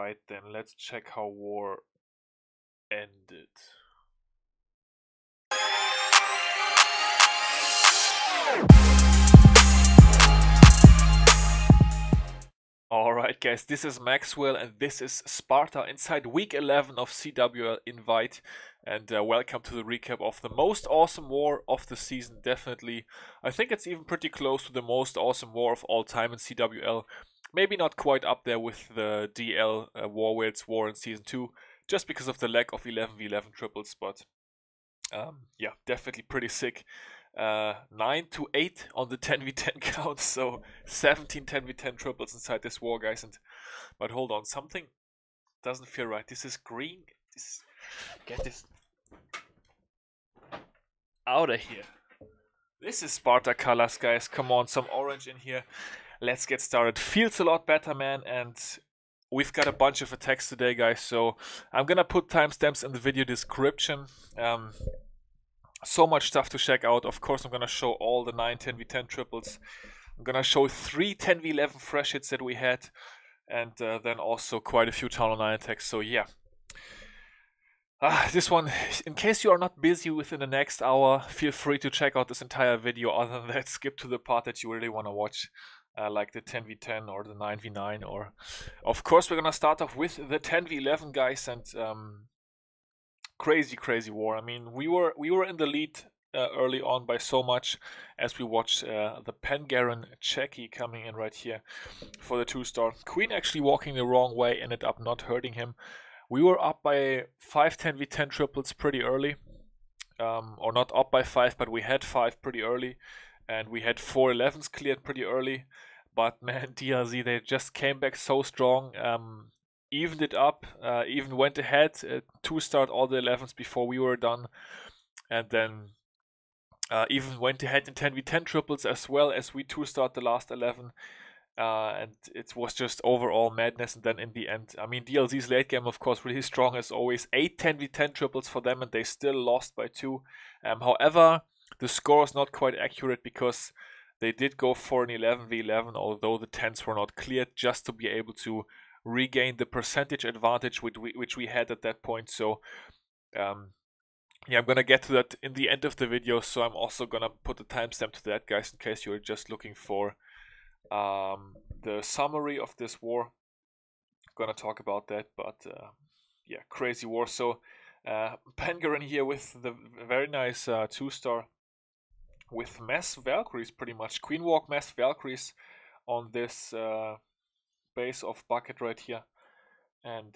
Alright then, let's check how war ended. Alright guys, this is Maxwell and this is Sparta inside week 11 of CWL Invite, and welcome to the recap of the most awesome war of the season. Definitely, I think it's even pretty close to the most awesome war of all time in CWL. Maybe not quite up there with the DL war where it's war in season 2, just because of the lack of 11v11 triples, but yeah, definitely pretty sick. 9 to 8 on the 10v10 count, so 17 10v10 triples inside this war, guys. But hold on, something doesn't feel right. This is green. Get this out of here. This is Sparta colors, guys. Come on, some orange in here. Let's get started. Feels a lot better, man, and we've got a bunch of attacks today, guys, so I'm gonna put timestamps in the video description. So much stuff to check out. Of course, I'm gonna show all the 9 10v10 triples. I'm gonna show 3 10v11 fresh hits that we had, and then also quite a few Channel 9 attacks. So yeah, this one, in case you are not busy within the next hour, feel free to check out this entire video. Other than that, skip to the part that you really want to watch, like the 10v10 or the 9v9, or of course we're gonna start off with the 10v11, guys. And crazy war. I mean, we were in the lead early on by so much, as we watched the Pengaran Checky coming in right here for the 2-star. Queen actually walking the wrong way, ended up not hurting him. We were up by 5 10v10 triples pretty early, or not up by 5, but we had 5 pretty early, and we had 4 11s cleared pretty early. But man, DRZ, they just came back so strong. Evened it up, even went ahead, 2-starred all the 11s before we were done, and then even went ahead in 10v10 triples as well as we 2-starred the last 11, and it was just overall madness. And then in the end, I mean, DLZ's late game, of course, really strong as always. 8 10v10 triples for them, and they still lost by 2. However, the score is not quite accurate because they did go for an 11v11, although the 10s were not cleared, just to be able to regain the percentage advantage which we had at that point. So yeah, I'm gonna get to that in the end of the video, so I'm also gonna put a timestamp to that, guys, in case you're just looking for the summary of this war. I'm gonna talk about that, but yeah, crazy war. So Pengaran here with the very nice 2-star with mass Valkyries, pretty much Queen Walk mass Valkyries on this base of bucket right here, and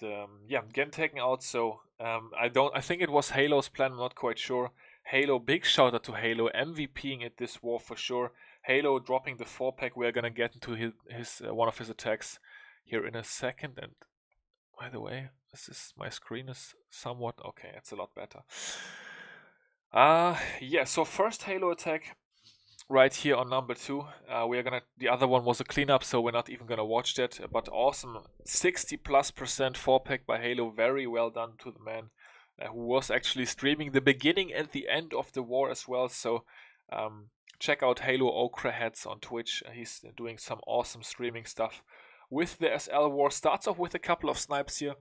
yeah, again taken out. So I think it was Halo's plan, I'm not quite sure. Halo, big shout out to Halo, MVPing at this war for sure. Halo dropping the 4-pack. We're gonna get into his one of his attacks here in a second. And by the way, my screen is somewhat okay. It's a lot better. Yeah, so first Halo attack right here on number 2. The other one was a cleanup, so we're not even gonna watch that, but awesome 60+% 4-pack by Halo. Very well done to the man, who was actually streaming the beginning and the end of the war as well. So check out Halo Okra Heads on Twitch. He's doing some awesome streaming stuff with the SL war. Starts off with a couple of snipes here,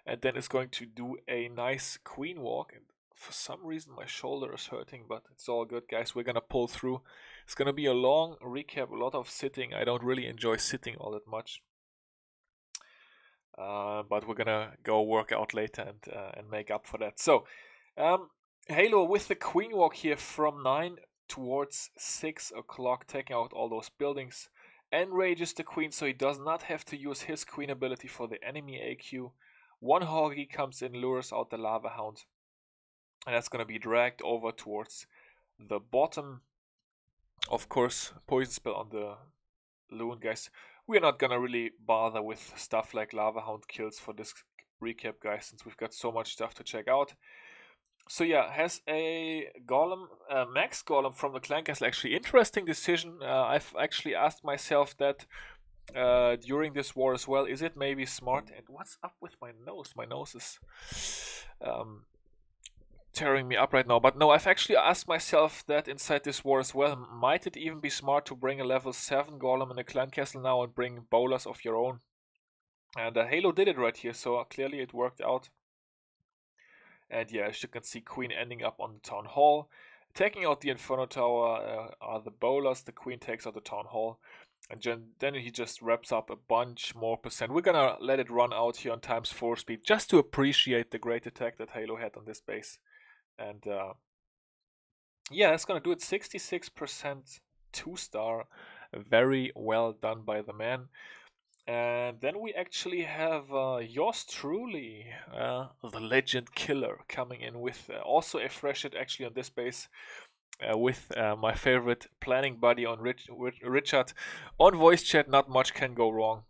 and then is going to do a nice queen walk. And for some reason my shoulder is hurting, but it's all good, guys. We're gonna pull through. It's gonna be a long recap, a lot of sitting. I don't really enjoy sitting all that much, but we're gonna go work out later and make up for that. So Halo with the queen walk here from 9 towards 6 o'clock, taking out all those buildings. Enrages the queen, so he does not have to use his queen ability for the enemy AQ. One Hoggy comes in, lures out the Lava Hound, and that's going to be dragged over towards the bottom. Of course, poison spell on the Loon, guys. We're not going to really bother with stuff like Lava Hound kills for this recap, guys, since we've got so much stuff to check out. So yeah, has a Golem, Max Golem from the Clan Castle. Actually, interesting decision. I've actually asked myself that during this war as well. Is it maybe smart? And what's up with my nose? My nose is tearing me up right now. But no, I've actually asked myself that inside this war as well. Might it even be smart to bring a level 7 Golem in a Clan Castle now and bring bowlers of your own? And Halo did it right here, so clearly it worked out. And yeah, as you can see, Queen ending up on the Town Hall. Taking out the Inferno Tower are the bowlers. The Queen takes out the Town Hall. And then he just wraps up a bunch more percent. We're gonna let it run out here on ×4 speed just to appreciate the great attack that Halo had on this base. And yeah, that's gonna do it. 66% 2-star. Very well done by the man. And then we actually have yours truly, the Legend Killer, coming in with also a fresh hit actually on this base. With my favorite planning buddy on Richard. On voice chat, not much can go wrong.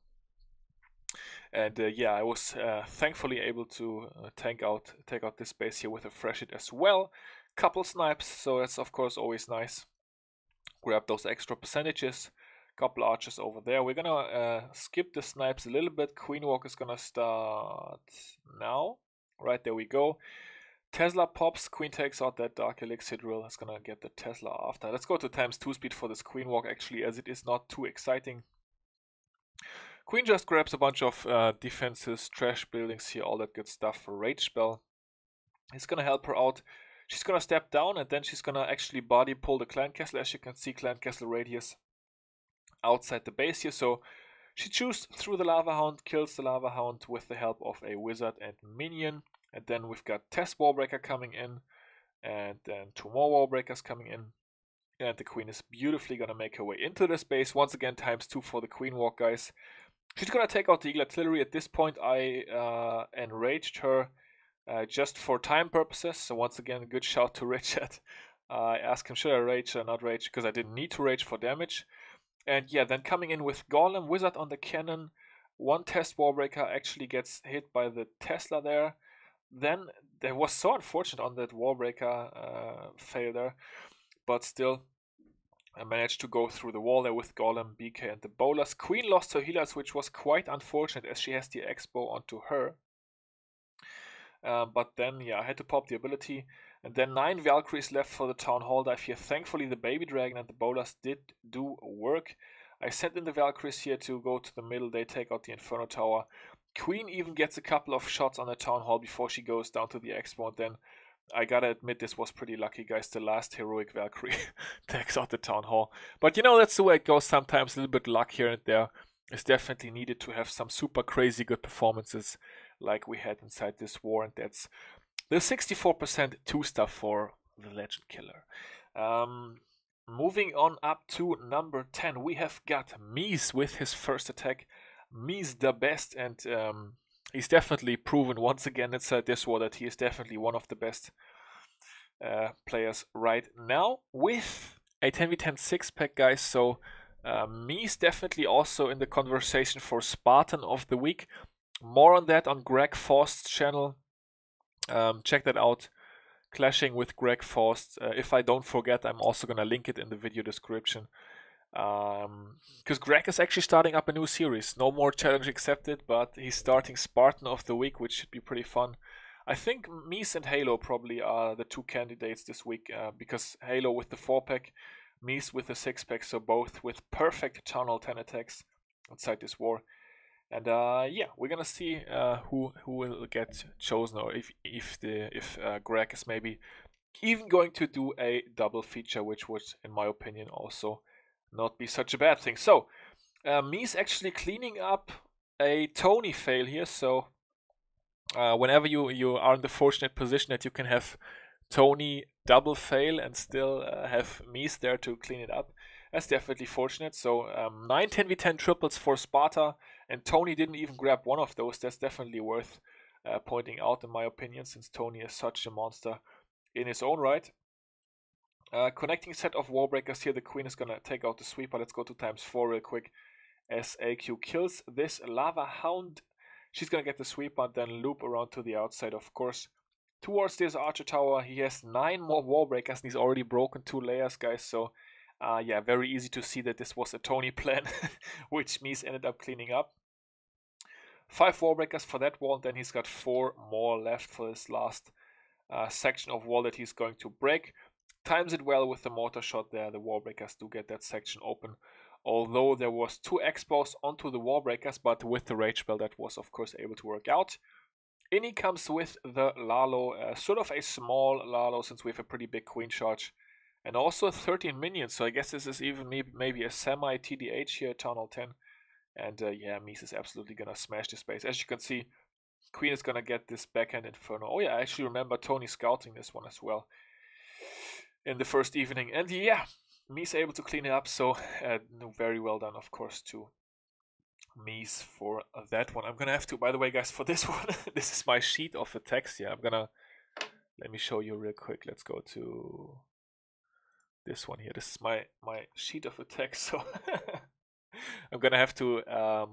And yeah, I was thankfully able to take out this base here with a fresh hit as well. Couple snipes, so that's of course always nice. Grab those extra percentages. Couple archers over there. We're gonna skip the snipes a little bit. Queen Walk is gonna start now. Right, there we go. Tesla pops, Queen takes out that Dark Elixir drill, is gonna get the Tesla after. Let's go to ×2 speed for this Queen Walk actually, as it is not too exciting. Queen just grabs a bunch of defenses, trash buildings here, all that good stuff for Rage Spell. It's gonna help her out. She's gonna step down and then she's gonna actually body pull the Clan Castle. As you can see, Clan Castle radius outside the base here, so she chews through the Lava Hound, kills the Lava Hound with the help of a wizard and minion. And then we've got Test Wallbreaker coming in, and then 2 more Wallbreakers coming in. And the Queen is beautifully gonna make her way into the space. Once again, ×2 for the Queen Walk, guys. She's gonna take out the Eagle Artillery. At this point, I enraged her just for time purposes. So once again, good shout to Richard. I asked him, should I rage or not rage? Because I didn't need to rage for damage. And yeah, then coming in with Golem, Wizard on the cannon. 1 Test Wallbreaker actually gets hit by the Tesla there. Then there was so unfortunate on that Wallbreaker fail there, but still I managed to go through the wall there with Golem, BK, and the bowlers. Queen lost her healers, which was quite unfortunate as she has the Expo onto her. But then, yeah, I had to pop the ability. And then 9 Valkyries left for the Town Hall dive here. Thankfully, the Baby Dragon and the bowlers did do work. I sent in the Valkyries here to go to the middle. They take out the Inferno Tower. Queen even gets a couple of shots on the Town Hall before she goes down to the Expo. And then I gotta admit, this was pretty lucky, guys. The last heroic Valkyrie takes out the Town Hall. But you know, that's the way it goes sometimes. A little bit luck here and there is definitely needed to have some super crazy good performances like we had inside this war. And that's the 64% 2-star for the Legend Killer. Moving on up to number 10, we have got Mies with his first attack. Mies the best, and he's definitely proven once again inside this war that he is definitely one of the best players right now with a 10v10 6-pack, guys. So Mies definitely also in the conversation for Spartan of the week. More on that on Greg Faust's channel. Check that out. Clashing with Greg Faust. If I don't forget, I'm also gonna link it in the video description. Because Greg is actually starting up a new series. No more challenge accepted, but he's starting Spartan of the week, which should be pretty fun. I think Mies and Halo probably are the 2 candidates this week, because Halo with the 4-pack, Mies with the 6-pack, so both with perfect Town Hall 10 attacks inside this war. And yeah, we're gonna see who will get chosen, or if Greg is maybe even going to do a double feature, which would, in my opinion, also not be such a bad thing. So Mies actually cleaning up a Tony fail here. So whenever you are in the fortunate position that you can have Tony double fail and still have Mies there to clean it up, that's definitely fortunate. So 9 10v10 triples for Sparta, and Tony didn't even grab one of those. That's definitely worth pointing out, in my opinion, since Tony is such a monster in his own right. Connecting set of Wallbreakers here. The Queen is gonna take out the sweeper. Let's go to ×4 real quick. As AQ kills this Lava Hound, she's gonna get the sweeper and then loop around to the outside, of course, towards this Archer Tower. He has 9 more Wallbreakers and he's already broken 2 layers, guys. So yeah, very easy to see that this was a Tony plan, which Mies ended up cleaning up. 5 Wallbreakers for that wall, then he's got 4 more left for this last section of wall that he's going to break. Times it well with the mortar shot there. The Wallbreakers do get that section open although there was 2 expos onto the wall breakers, but with the rage spell that was of course able to work out. In he comes with the Lalo, sort of a small Lalo since we have a pretty big queen charge. And also 13 minions, so I guess this is even maybe a semi-TDH here, Town Hall 10. And yeah, Mies is absolutely gonna smash this base. As you can see, Queen is gonna get this backhand Inferno. Oh yeah, I actually remember Tony scouting this one as well in the first evening. And yeah, Mies able to clean it up, so very well done, of course, to Mies for that one. I'm gonna have to, by the way, guys, for this one, this is my sheet of attacks here. Let me show you real quick. Let's go to this one here. This is my sheet of attacks, so I'm gonna have to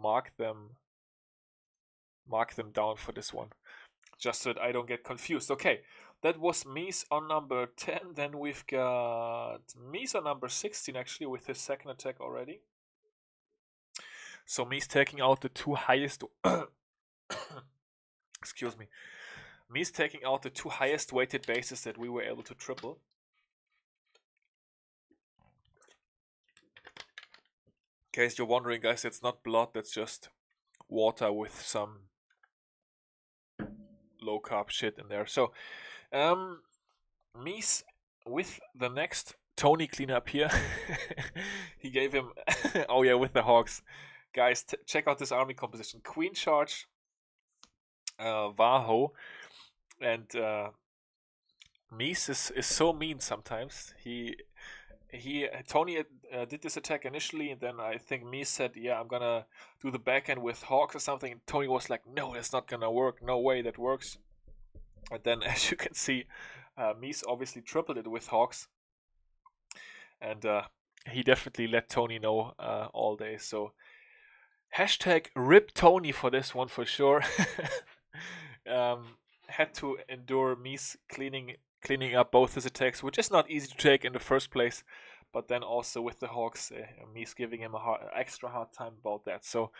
mark them down for this one, just so that I don't get confused. Okay, that was Mies on number 10. Then we've got Mies on number 16, actually, with his second attack already. So Mies taking out the 2 highest excuse me. Mies taking out the 2 highest weighted bases that we were able to triple. In case you're wondering, guys, it's not blood, that's just water with some low carb shit in there. So Mies with the next Tony cleanup here. He gave him oh yeah, with the Hawks. Guys, check out this army composition. Queen charge, Vaho, and Mies is so mean sometimes. Tony did this attack initially, and then I think Mies said, yeah, I'm gonna do the backhand with Hawks or something, and Tony was like, no, that's not gonna work, no way that works. And then, as you can see, Mies obviously tripled it with Hawks, and he definitely let Tony know all day. So hashtag rip Tony for this one for sure. Had to endure Mies cleaning up both his attacks, which is not easy to take in the first place, but then also with the Hawks, Mies giving him extra hard time about that. So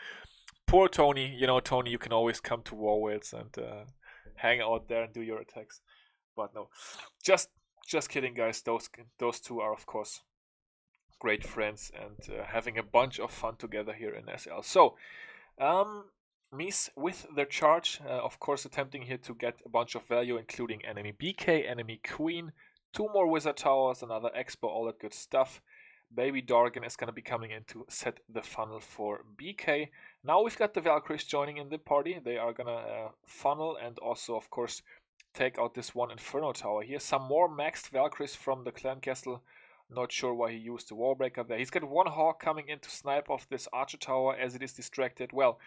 poor Tony. You know, Tony, you can always come to War Whales and hang out there and do your attacks, but no, just kidding, guys. Those two are of course great friends and having a bunch of fun together here in SL. So Mies with their charge, of course, attempting here to get a bunch of value, including enemy BK, enemy Queen, 2 more Wizard Towers, another Expo, all that good stuff. Baby Dargan is going to be coming in to set the funnel for BK. Now we've got the Valkyries joining in the party. They are going to funnel and also, of course, take out this 1 Inferno Tower here. Some more maxed Valkyries from the Clan Castle. Not sure why he used the Wallbreaker there. He's got 1 Hawk coming in to snipe off this Archer Tower as it is distracted. Well,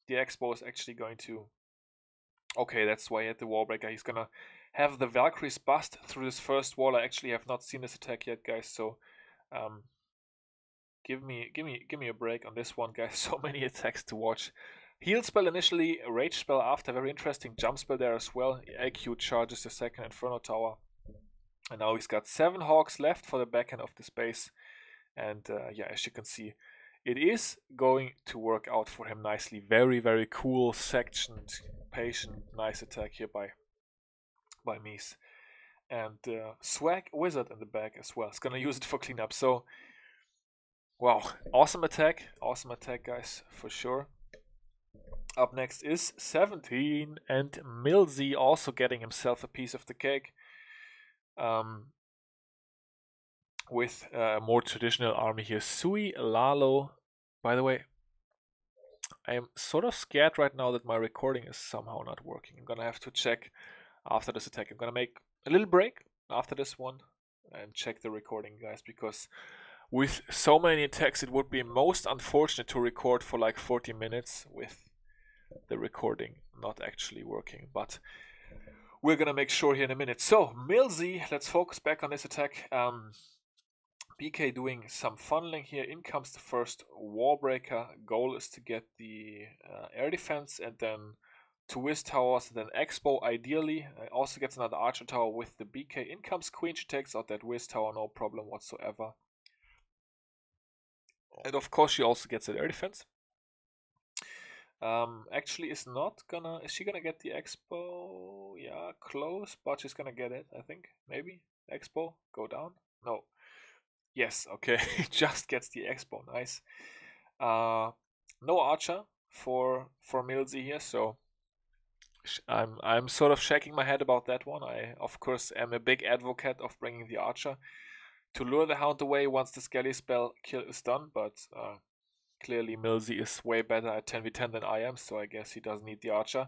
the Expo is actually going to... Okay, that's why he had the Wallbreaker. He's gonna have the Valkyries bust through this first wall. I actually have not seen this attack yet, guys, so give me a break on this one, guys. So many attacks to watch. Heal spell initially, rage spell after, very interesting. Jump spell there as well. IQ charges the second Inferno Tower. And now he's got 7 Hawks left for the backhand of this base. And yeah, as you can see, it is going to work out for him nicely. Very, very cool, sectioned, patient, nice attack here by Mies. And Swag Wizard in the back as well. It's gonna use it for cleanup. So, wow, awesome attack, guys, for sure. Up next is 17, and Milzy also getting himself a piece of the cake. With a more traditional army here. Sui, Lalo. By the way, I am sort of scared right now that my recording is somehow not working. I'm gonna have to check after this attack. I'm gonna make a little break after this one and check the recording, guys, because with so many attacks it would be most unfortunate to record for like 40 minutes with the recording not actually working, but we're gonna make sure here in a minute. So Milzy, let's focus back on this attack. BK doing some funneling here. In comes the first Wallbreaker. Goal is to get the air defense and then 2 Wiz Towers, and then Expo ideally. Also gets another Archer Tower with the BK. In comes Queen. She takes out that Wiz Tower, no problem whatsoever. And of course she also gets an air defense. Actually is she gonna get the Expo? Yeah, close, but she's gonna get it, I think. Maybe. Expo, go down. No. Yes, okay. Just gets the X-bow. Nice. No archer for Milzy here, so I'm sort of shaking my head about that one. I of course am a big advocate of bringing the archer to lure the hound away once the skelly spell kill is done, but clearly Milzy is way better at 10v10 than I am, so I guess he doesn't need the archer.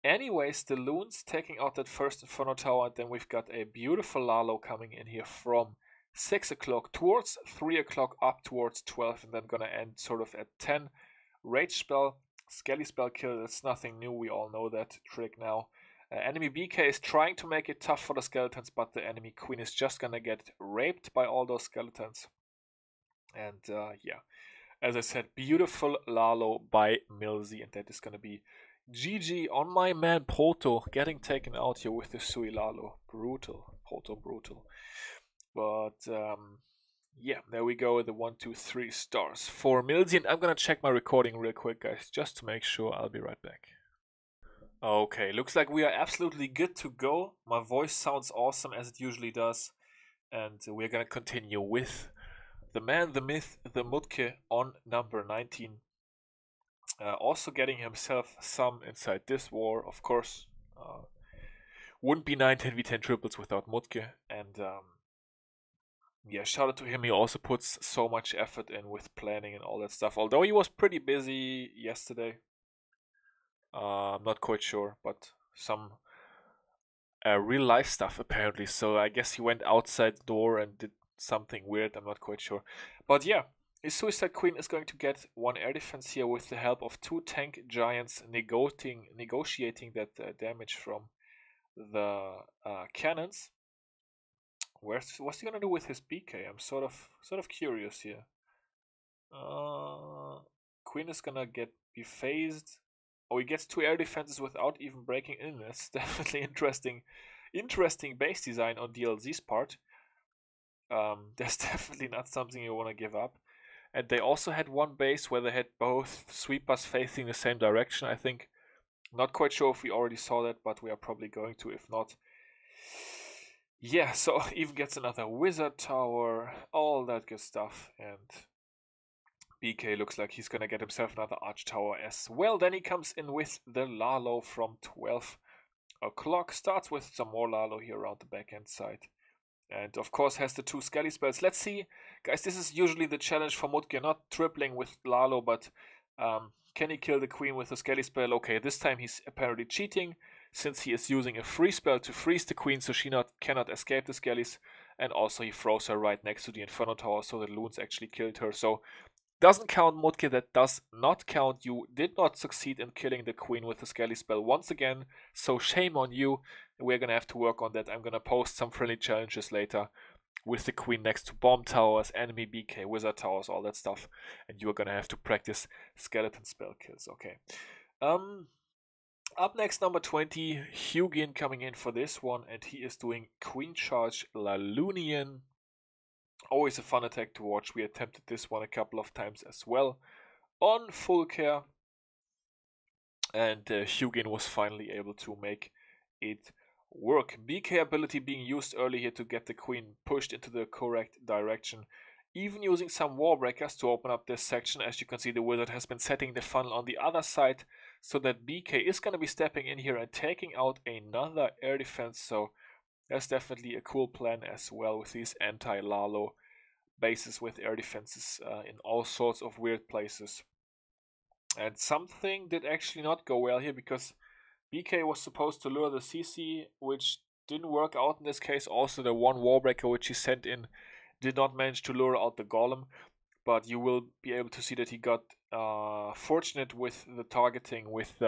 Anyways, the loons taking out that first Inferno Tower, and then we've got a beautiful Lalo coming in here from 6 o'clock towards 3 o'clock up towards 12, and then gonna end sort of at 10. Rage spell, Skelly spell kill, that's nothing new, we all know that trick now. Enemy BK is trying to make it tough for the skeletons, but the enemy queen is just gonna get raped by all those skeletons. And yeah, as I said, beautiful Lalo by Milzy, and that is gonna be GG on my man Proto getting taken out here with the Sui Lalo. Brutal. Proto brutal. But yeah, there we go, the 1, 2, 3 stars for Milzy, and I'm gonna check my recording real quick, guys, just to make sure. I'll be right back. Okay, looks like we are absolutely good to go. My voice sounds awesome as it usually does, and we're gonna continue with the man, the myth, the Mutke on number 19. Also getting himself some inside this war, of course. Wouldn't be 9 10v10 triples without Mutke, and yeah, shout out to him. He also puts so much effort in with planning and all that stuff. Although he was pretty busy yesterday. I'm not quite sure, but some real life stuff apparently. So I guess he went outside the door and did something weird. I'm not quite sure. But yeah, his Suicide Queen is going to get 1 air defense here with the help of 2 tank giants negotiating that damage from the cannons. What's he gonna do with his BK? I'm sort of curious here. Queen is gonna be phased. Oh, he gets 2 air defenses without even breaking in. That's definitely interesting base design on DLZ's part. That's definitely not something you want to give up. And they also had 1 base where they had both sweepers facing the same direction, I think. Not quite sure if we already saw that, but we are probably going to. If not, yeah, so even gets another wizard tower, all that good stuff, and BK looks like he's gonna get himself another arch tower as well. Then he comes in with the Lalo from 12 o'clock, starts with some more Lalo here around the backhand side, and of course has the 2 Skelly spells. Let's see, guys, this is usually the challenge for Mutke, not tripling with Lalo, but can he kill the queen with a Skelly spell? Okay, this time he's apparently cheating, since he is using a free spell to freeze the queen so she cannot escape the Skellies, and also he froze her right next to the Inferno Tower so the loons actually killed her. So doesn't count, Mutke, that does not count. You did not succeed in killing the queen with the Skelly spell once again, so shame on you. We're gonna have to work on that. I'm gonna post some friendly challenges later with the queen next to bomb towers, enemy BK, wizard towers, all that stuff, and you're gonna have to practice skeleton spell kills. Okay. Up next, number 20, Hugin coming in for this one, and he is doing Queen Charge Lalunian. Always a fun attack to watch. We attempted this one a couple of times as well on full care, and Hugin was finally able to make it work. BK ability being used early here to get the queen pushed into the correct direction. Even using some wall breakers to open up this section. As you can see, the wizard has been setting the funnel on the other side so that BK is going to be stepping in here and taking out another air defense. So that's definitely a cool plan as well with these anti-Lalo bases with air defenses in all sorts of weird places. And something did actually not go well here, because BK was supposed to lure the CC, which didn't work out in this case. Also, the 1 warbreaker which he sent in did not manage to lure out the golem, but you will be able to see that he got fortunate with the targeting with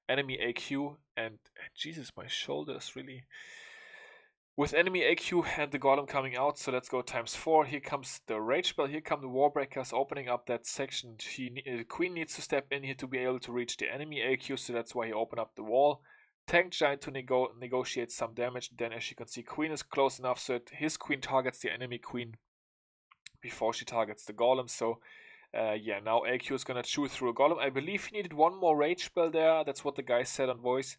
enemy AQ, and Jesus, my shoulders really. With enemy AQ and the golem coming out, so let's go ×4. Here comes the rage spell, here come the warbreakers opening up that section. The queen needs to step in here to be able to reach the enemy AQ, so that's why he opened up the wall. Tank giant to negotiate some damage. Then, as you can see, queen is close enough so that his queen targets the enemy queen before she targets the golem. So yeah, now AQ is gonna chew through a golem. I believe he needed 1 more rage spell there. That's what the guy said on voice.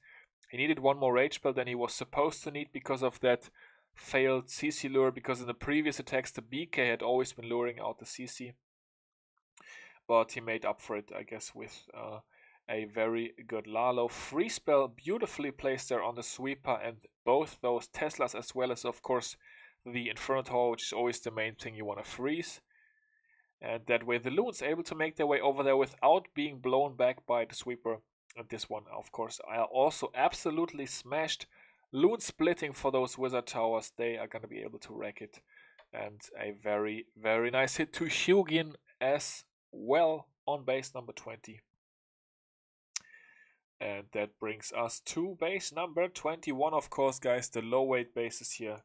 He needed 1 more rage spell than he was supposed to need because of that failed CC lure, because in the previous attacks the BK had always been luring out the CC. But he made up for it, I guess, with a very good Lalo. Free spell beautifully placed there on the sweeper, and both those Teslas, as well as, of course, the Inferno Tower, which is always the main thing you want to freeze. And that way the Loon's able to make their way over there without being blown back by the sweeper. And this one, of course, I also absolutely smashed. Loon splitting for those Wizard Towers. They are going to be able to wreck it. And a very, very nice hit to Hyugin as well on base number 20. And that brings us to base number 21, of course, guys. The low weight bases here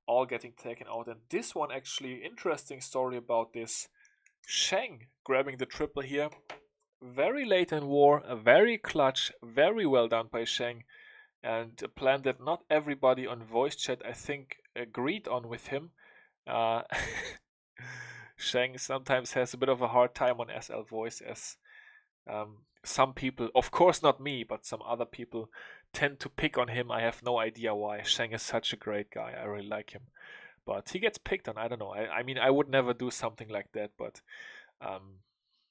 all getting taken out. And this one, actually, interesting story about this. Sheng grabbing the triple here. Very late in war, very clutch, very well done by Sheng. And a plan that not everybody on voice chat, I think, agreed on with him. Sheng sometimes has a bit of a hard time on SL voice, as some people, of course not me, but some other people tend to pick on him. I have no idea why. Sheng is such a great guy. I really like him. But he gets picked on. I don't know. I mean, I would never do something like that. But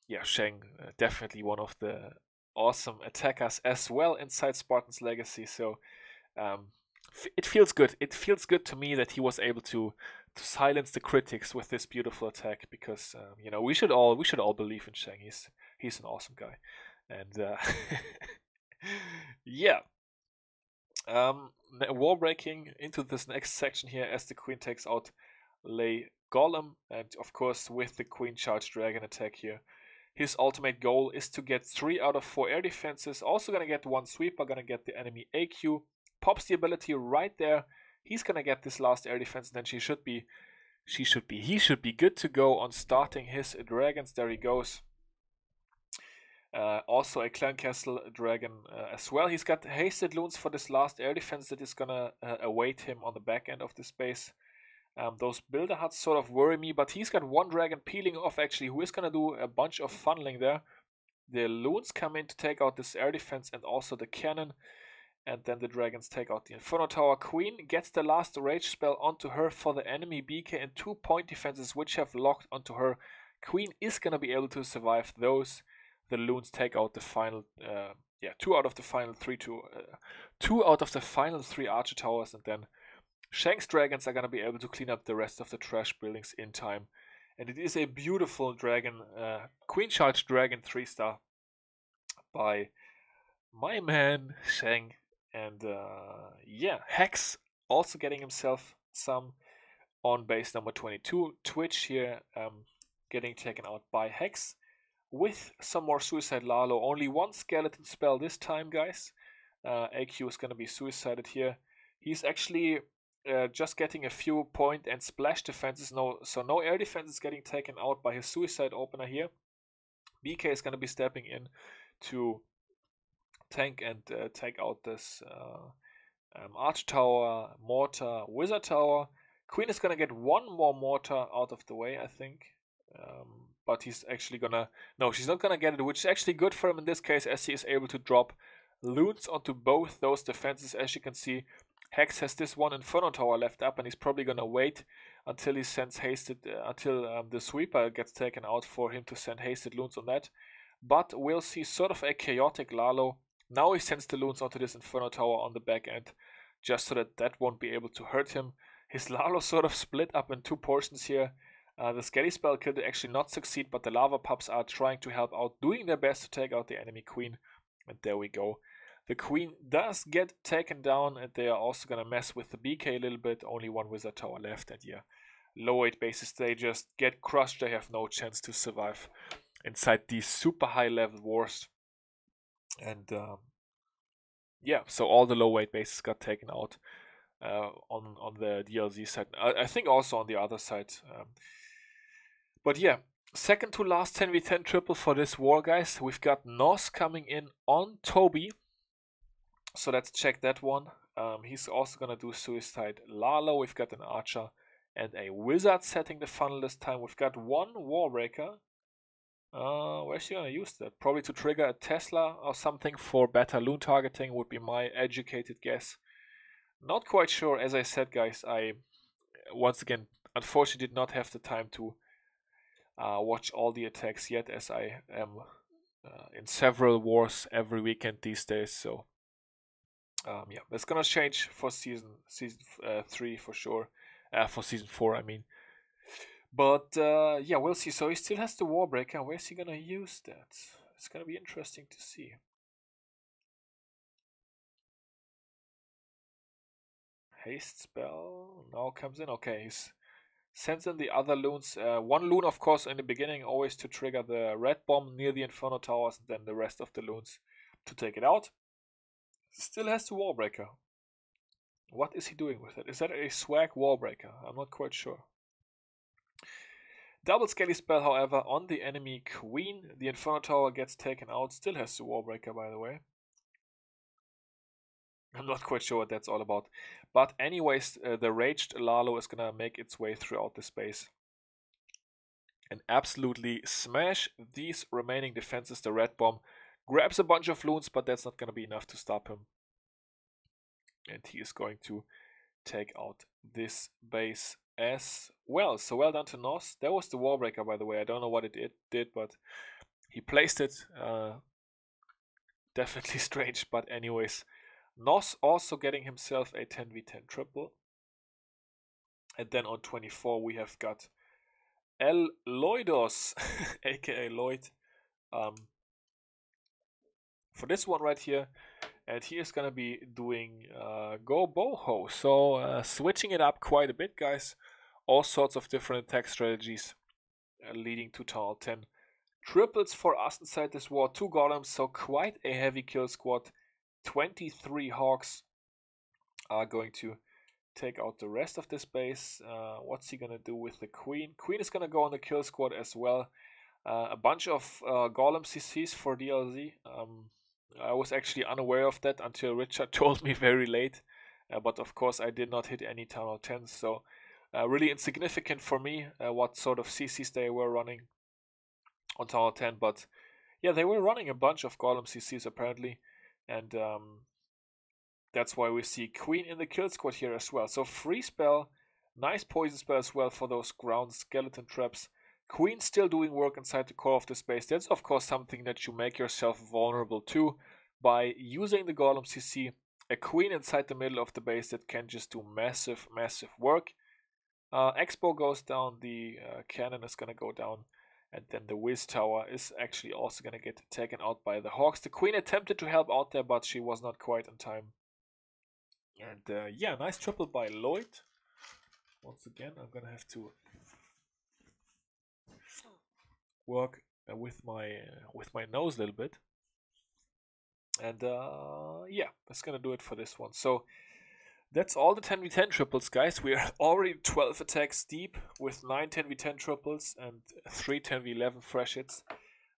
yeah, Sheng, definitely one of the awesome attackers as well inside Spartans Legacy. So it feels good. It feels good to me that he was able to silence the critics with this beautiful attack, because you know, we should all believe in Sheng. He's an awesome guy, and yeah. War breaking into this next section here as the Queen takes out Lei Golem, and of course with the Queen charge dragon attack here, his ultimate goal is to get 3 out of 4 air defenses. Also gonna get 1 sweeper, gonna get the enemy AQ, pops the ability right there. He's gonna get this last air defense, and then he should be good to go on starting his dragons. There he goes. Also a Clan Castle dragon as well. He's got hasted loons for this last air defense that is gonna await him on the back end of this base. Those builder huts sort of worry me, but he's got 1 dragon peeling off actually, who is gonna do a bunch of funneling there. The loons come in to take out this air defense and also the cannon, and then the dragons take out the Inferno Tower. Queen gets the last rage spell onto her for the enemy BK and 2 point defenses which have locked onto her. Queen is gonna be able to survive those. The loons take out the final, 2 out of the final 3 2 out of the final 3 archer towers, and then Sheng's dragons are gonna be able to clean up the rest of the trash buildings in time. And it is a beautiful dragon, Queen charge dragon 3-star by my man Sheng. And yeah, Hex also getting himself some on base number 22. Twitch here getting taken out by Hex with some more Suicide Lalo. Only 1 skeleton spell this time, guys. AQ is going to be suicided here. He's actually just getting a few point and splash defenses. So no air defense is getting taken out by his suicide opener here. BK is going to be stepping in to tank and take out this Arch Tower, Mortar, Wizard Tower. Queen is going to get 1 more Mortar out of the way, I think. But he's actually gonna... No, she's not gonna get it, which is actually good for him in this case, as he is able to drop loons onto both those defenses. As you can see, Hex has this 1 Inferno Tower left up, and he's probably gonna wait until he sends hasted... until the sweeper gets taken out for him to send hasted loons on that. But we'll see sort of a chaotic Lalo. Now he sends the loons onto this Inferno Tower on the back end, just so that that won't be able to hurt him. His Lalo sort of split up in 2 portions here. The Skelly spell could actually not succeed, but the Lava Pups are trying to help out, doing their best to take out the enemy Queen. And there we go. The Queen does get taken down, and they are also going to mess with the BK a little bit. Only 1 Wizard Tower left, and yeah, low weight bases, they just get crushed. They have no chance to survive inside these super high level wars. And yeah, so all the low weight bases got taken out on the DLZ side. I think also on the other side. But yeah, second to last 10v10 triple for this war, guys. We've got Nos coming in on Toby. So let's check that one. He's also going to do Suicide Lalo. We've got an Archer and a Wizard setting the funnel this time. We've got 1 Warbreaker. Where's he going to use that? Probably to trigger a Tesla or something for better loon targeting would be my educated guess. Not quite sure. As I said, guys, I once again unfortunately did not have the time to watch all the attacks yet, as I am in several wars every weekend these days. So yeah, that's gonna change for season 3 for sure. For season 4, I mean. But yeah, we'll see. So he still has the Warbreaker. Where's he gonna use that? It's gonna be interesting to see. Haste spell now comes in. Okay, he's sends in the other loons. One loon, of course, in the beginning, always to trigger the red bomb near the Inferno Towers, and then the rest of the loons to take it out. Still has the Warbreaker. What is he doing with it? Is that a swag Warbreaker? I'm not quite sure. Double Skelly spell, however, on the enemy queen. The Inferno Tower gets taken out. Still has the Warbreaker, by the way. I'm not quite sure what that's all about. But anyways, the Raged Lalo is going to make its way throughout the space and absolutely smash these remaining defenses. The Red Bomb grabs a bunch of loons, but that's not going to be enough to stop him. And he is going to take out this base as well. So well done to Nos. That was the Warbreaker, by the way. I don't know what it did, but he placed it. Definitely strange, but anyways. Nos also getting himself a 10v10 triple. And then on 24 we have got El Loidos, aka Lloyd, for this one right here. And he is going to be doing Go Boho. So switching it up quite a bit, guys. All sorts of different attack strategies leading to Town 10. Triples for us inside this war. 2 golems, so quite a heavy kill squad. 23 hawks are going to take out the rest of this base. What's he gonna do with the queen? Queen is gonna go on the kill squad as well. A bunch of golem CCs for DLZ. I was actually unaware of that until Richard told me very late. But of course I did not hit any Town Hall 10s, so really insignificant for me what sort of CCs they were running on Town Hall 10. But yeah, they were running a bunch of golem CCs apparently. And that's why we see Queen in the kill squad here as well. So free spell, nice poison spell as well for those ground skeleton traps. Queen still doing work inside the core of the space. That's of course something that you make yourself vulnerable to by using the Golem CC. A Queen inside the middle of the base that can just do massive, massive work. Expo goes down, the cannon is going to go down. And then the Wiz Tower is actually also going to get taken out by the Hawks. The Queen attempted to help out there, but she was not quite in time. And yeah, nice triple by Lloyd. Once again, I'm going to have to work with my nose a little bit. And yeah, that's going to do it for this one. So that's all the 10v10 triples, guys. We are already 12 attacks deep with 9 10v10 triples and 3 10v11 fresh hits.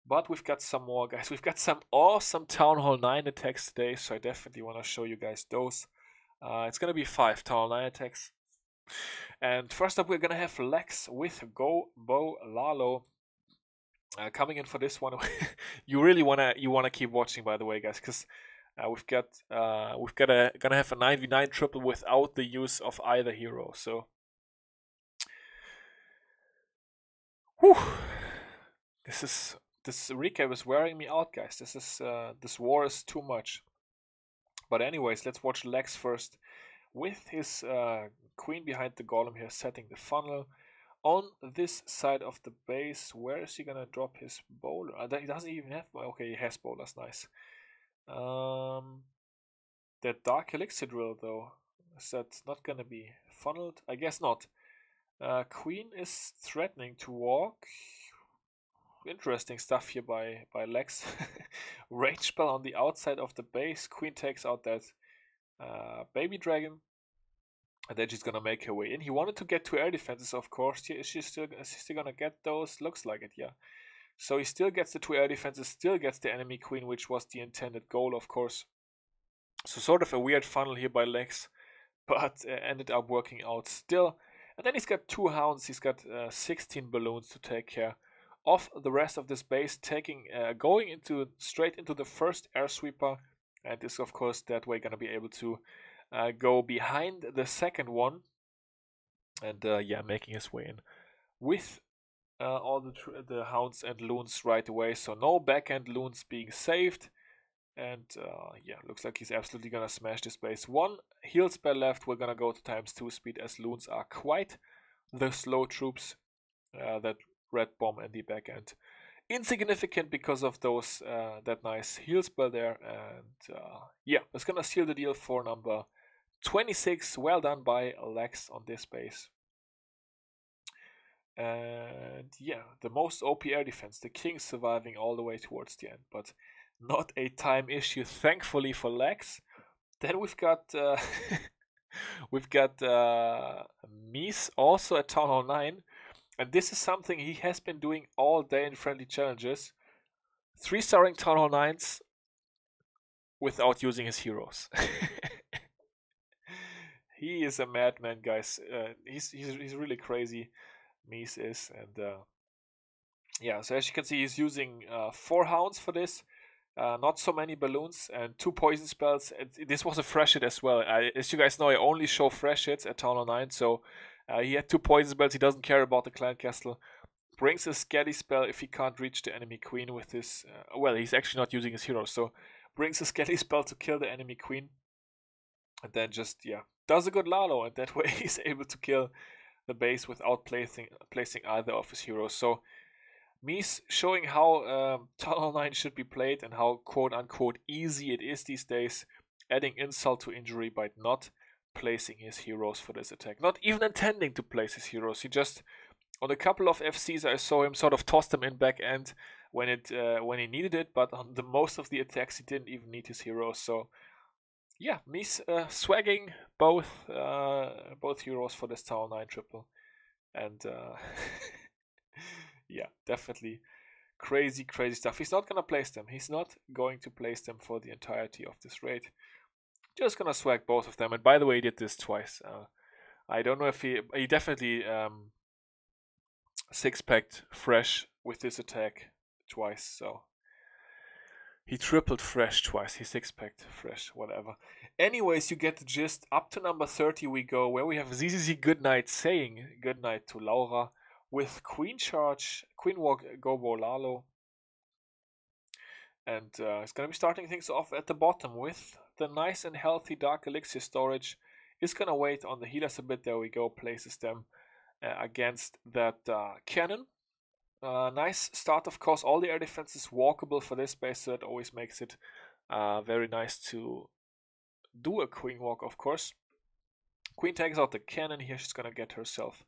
But we've got some more, guys. We've got some awesome Town Hall 9 attacks today, so I definitely want to show you guys those. It's going to be 5 Town Hall 9 attacks. And first up, we're going to have Lex with Go Bo Lalo. Coming in for this one. You really wanna keep watching, by the way, guys, because gonna have a 9v9 triple without the use of either hero. So, whew, this recap is wearing me out, guys. This war is too much. But anyways, let's watch Lex first with his queen behind the golem here, setting the funnel. On this side of the base, where is he gonna drop his bowler? He doesn't even have. Okay, he has bowlers. Nice. That Dark Elixir drill, though, is that not gonna be funneled? I guess not. Queen is threatening to walk. Interesting stuff here by Lex. Rage spell on the outside of the base. Queen takes out that baby dragon. And then she's gonna make her way in. He wanted to get 2 air defenses, of course. Is she still gonna get those? Looks like it, yeah. So he still gets the 2 air defenses, still gets the enemy queen, which was the intended goal, of course. So sort of a weird funnel here by Lex, but ended up working out still. And then he's got 2 hounds. He's got 16 balloons to take care of the rest of this base, going straight into the first air sweeper, and is of course that way gonna be able to go behind the second one, and yeah, making his way in with all the hounds and loons right away. So no backhand loons being saved. And yeah, looks like he's absolutely gonna smash this base. One heal spell left. We're gonna go to ×2 speed as loons are quite the slow troops. That red bomb and the back end insignificant because of those that nice heal spell there. And yeah, it's gonna seal the deal for number 26. Well done by Lex on this base. And yeah, the most OP air defense, the king surviving all the way towards the end, but not a time issue, thankfully for Lex. Then we've got Mies also at Town Hall 9, and this is something he has been doing all day in friendly challenges. 3-starring Town Hall 9s without using his heroes. He is a madman, guys. He's really crazy. Mies is, and yeah. So as you can see, he's using 4 hounds for this. Not so many balloons and 2 poison spells. This was a fresh hit as well. As you guys know, I only show fresh hits at Town Hall 9, so he had 2 poison spells. He doesn't care about the Clan Castle. Brings a Scally spell if he can't reach the enemy queen with his... well, he's actually not using his hero, so brings a Scally spell to kill the enemy queen. And then just, yeah, does a good Lalo, and that way he's able to kill the base without placing either of his heroes. So Mies showing how Town Hall 9 should be played and how quote-unquote easy it is these days, adding insult to injury by not placing his heroes for this attack. Not even intending to place his heroes. He just, on a couple of FCs I saw him sort of toss them in back end when he needed it, but on the most of the attacks he didn't even need his heroes. So yeah, Mies swagging both heroes for this Town Hall 9 triple. And yeah, definitely crazy stuff. He's not gonna place them. He's not going to place them for the entirety of this raid. Just gonna swag both of them. And by the way, he did this twice. I don't know if he definitely 6-packed fresh with this attack twice. So he tripled fresh twice. He 6-packed fresh, whatever. Anyways, you get the gist. Up to number 30 we go, where we have ZZZ Goodnight saying goodnight to Laura with Queen Charge, Queen Walk, Gobo Lalo. And it's going to be starting things off at the bottom with the nice and healthy Dark Elixir storage. Is going to wait on the healers a bit. There we go. Places them against that cannon. Nice start, of course. All the air defense is walkable for this base, so that always makes it very nice to do a Queen Walk, of course. Queen takes out the cannon here. She's going to get herself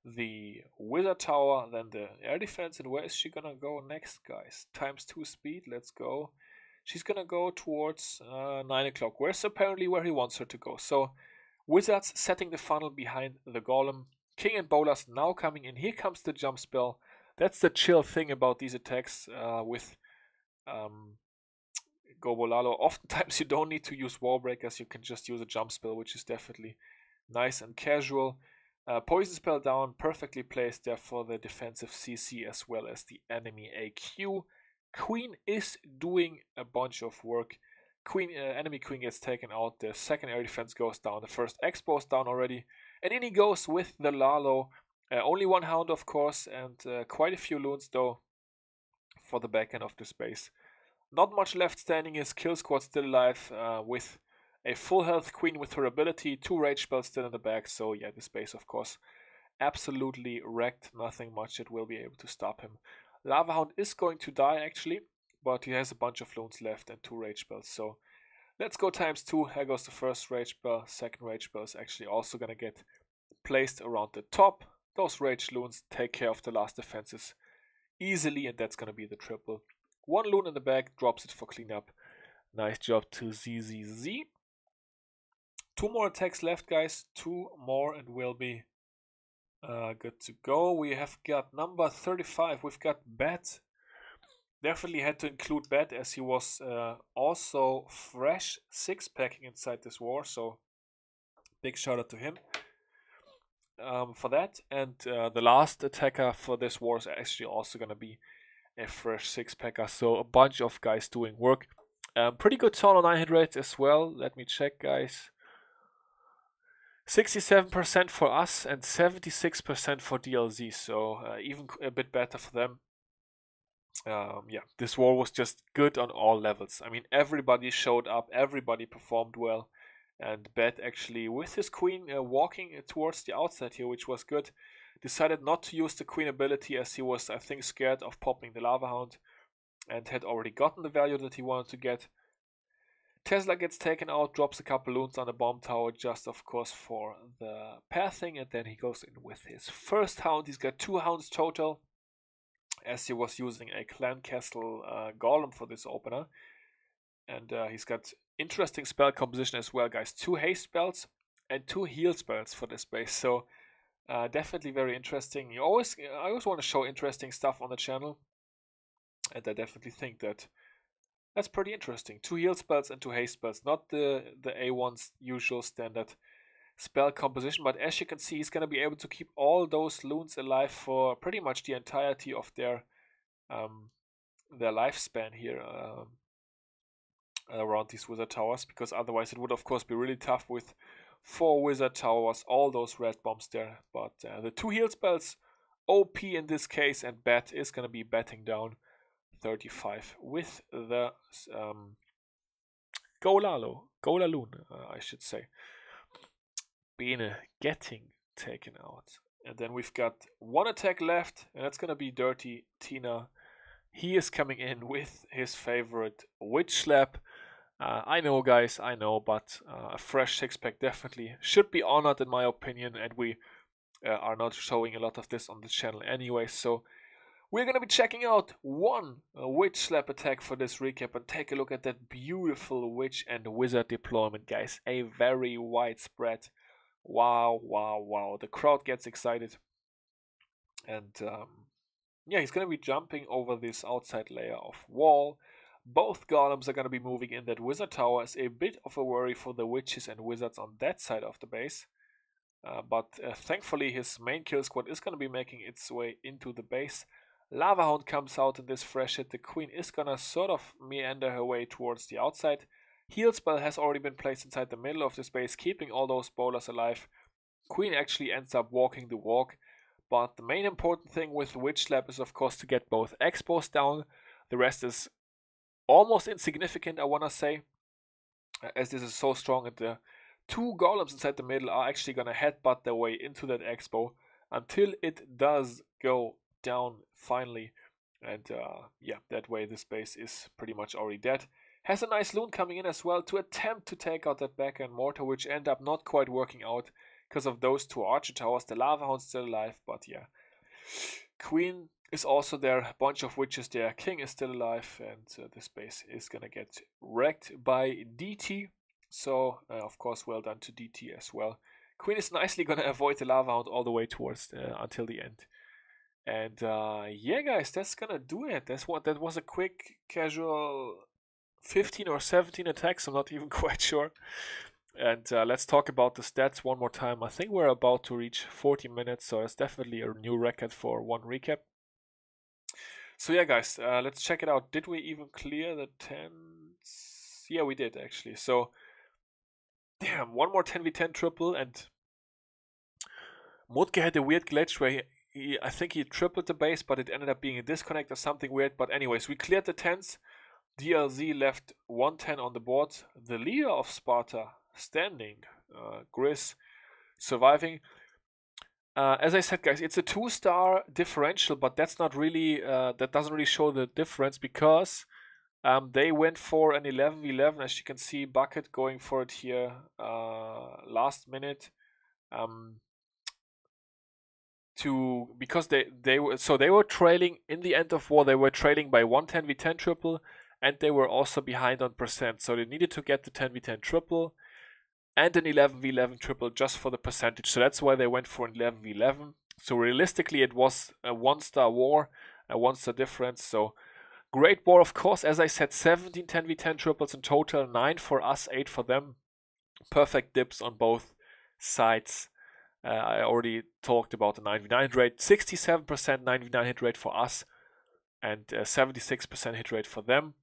the Wizard Tower, then the air defense. And where is she gonna go next, guys? ×2 speed, let's go. She's gonna go towards 9 o'clock. Where's apparently where he wants her to go. So Wizards setting the funnel behind the Golem. King and Bolas now coming in. Here comes the jump spell. That's the chill thing about these attacks with Gobolalo. Oftentimes you don't need to use wall breakers. You can just use a jump spell, which is definitely nice and casual. Poison spell down, perfectly placed there for the defensive CC as well as the enemy AQ. Queen is doing a bunch of work. Enemy queen gets taken out. The second air defense goes down. The first expo is down already. And in he goes with the Lalo. Only 1 hound, of course, and quite a few loons though for the back end of this base. Not much left standing. His kill squad still alive with a full health queen with her ability, 2 rage spells still in the back. So yeah, this base, of course, absolutely wrecked. Nothing much that will be able to stop him. Lava Hound is going to die actually, but he has a bunch of loons left and 2 rage spells. So let's go ×2. Here goes the first rage spell. Second rage spell is actually also going to get placed around the top. Those rage loons take care of the last defenses easily, and that's going to be the triple. 1 loon in the back, drops it for cleanup. Nice job to ZZZ. 2 more attacks left, guys. 2 more and we'll be good to go. We have got number 35. We've got Bat. Definitely had to include Bat as he was also fresh 6-packing inside this war. So big shout out to him for that. And the last attacker for this war is actually also going to be a fresh 6-packer. So a bunch of guys doing work. Pretty good Town Hall 9 hit rates as well. Let me check, guys. 67% for us and 76% for DLZ, so even a bit better for them. Yeah, this war was just good on all levels. I mean, everybody showed up, everybody performed well, and Bet actually, with his queen walking towards the outside here, which was good, decided not to use the queen ability as he was, I think, scared of popping the Lava Hound and had already gotten the value that he wanted to get. Tesla gets taken out, drops a couple loons on the bomb tower, just of course for the pathing, and then he goes in with his first hound. He's got 2 hounds total, as he was using a Clan Castle Golem for this opener. And he's got interesting spell composition as well, guys. 2 haste spells and 2 heal spells for this base. So definitely very interesting. I always want to show interesting stuff on the channel, and I definitely think that's pretty interesting. 2 heal spells and 2 haste spells, not the A1's usual standard spell composition, but as you can see, he's going to be able to keep all those loons alive for pretty much the entirety of their lifespan here around these wizard towers, because otherwise it would of course be really tough with 4 wizard towers, all those red bombs there. But the 2 heal spells, OP in this case, and Bet is going to be betting down 35 with the Golaloon, I should say, being getting taken out. And then we've got 1 attack left, and that's going to be Dirty Tina. He is coming in with his favorite Witch Slap. I know, guys, I know, but a fresh 6-pack definitely should be honored in my opinion, and we are not showing a lot of this on the channel anyway, so we're going to be checking out 1 Witch Slap attack for this recap, and take a look at that beautiful Witch and Wizard deployment, guys. A very widespread. Wow, wow, wow. The crowd gets excited. And yeah, he's going to be jumping over this outside layer of wall. Both golems are going to be moving in that wizard tower. Is a bit of a worry for the witches and wizards on that side of the base. But thankfully his main kill squad is going to be making its way into the base. Lava Hound comes out in this fresh hit. The queen is going to sort of meander her way towards the outside. Heal spell has already been placed inside the middle of this base, keeping all those bowlers alive. Queen actually ends up walking the walk. But the main important thing with Witch Slap is of course to get both expos down. The rest is almost insignificant, I want to say, as this is so strong, and the 2 golems inside the middle are actually going to headbutt their way into that expo until it does go down finally. And yeah, that way this base is pretty much already dead. Has a nice loon coming in as well to attempt to take out that backhand mortar, which end up not quite working out because of those 2 archer towers. The Lava Hound's still alive, but yeah. Queen is also there, a bunch of witches there, King is still alive, and this base is gonna get wrecked by DT. So of course, well done to DT as well. Queen is nicely gonna avoid the Lava Hound all the way towards until the end. And yeah, guys, that's gonna do it. That was a quick, casual 15 or 17 attacks, I'm not even quite sure. And let's talk about the stats one more time. I think we're about to reach 40 minutes, so it's definitely a new record for one recap. So yeah, guys, let's check it out. Did we even clear the 10s? Yeah, we did actually. So, damn, one more 10v10 triple, and Mutke had a weird glitch where I think he tripled the base, but it ended up being a disconnect or something weird. But anyways, we cleared the 10s. DLZ left 110 on the board. The leader of Sparta standing, Gris, surviving. As I said, guys, it's a 2-star differential, but that's not really, that doesn't really show the difference, because they went for an 11v11, as you can see, Bucket going for it here last minute. Because they were trailing in the end of war. They were trailing by 1 10v10 triple, and they were also behind on percent, so they needed to get the 10v10 triple and an 11v11 triple just for the percentage. So that's why they went for an 11v11. So realistically, it was a 1-star war, a 1-star difference. So great war, of course. As I said, 17 10v10 triples in total, 9 for us, 8 for them. Perfect dips on both sides. I already talked about the 9v9 hit rate. 67% 9v9 hit rate for us, and 76% hit rate for them.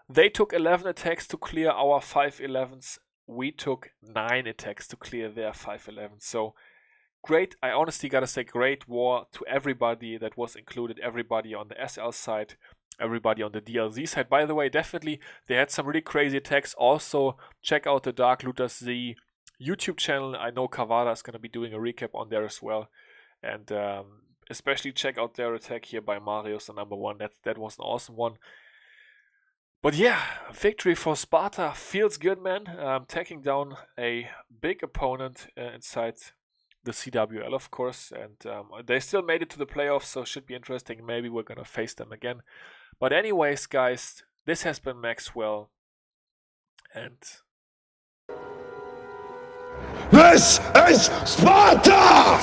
They took 11 attacks to clear our 5 11s. we took 9 attacks to clear their 511. So great, I honestly gotta say, great war to everybody that was included, everybody on the SL side, everybody on the DLZ side. By the way, definitely, they had some really crazy attacks. Also, check out the Dark Looters Z YouTube channel. I know Kawada is gonna be doing a recap on there as well. And especially check out their attack here by Marius, the number 1. That was an awesome one. But yeah, victory for Sparta. Feels good, man. Taking down a big opponent inside the CWL, of course. And they still made it to the playoffs, so should be interesting. Maybe we're going to face them again. But anyways, guys, this has been Maxwell. And this is Sparta!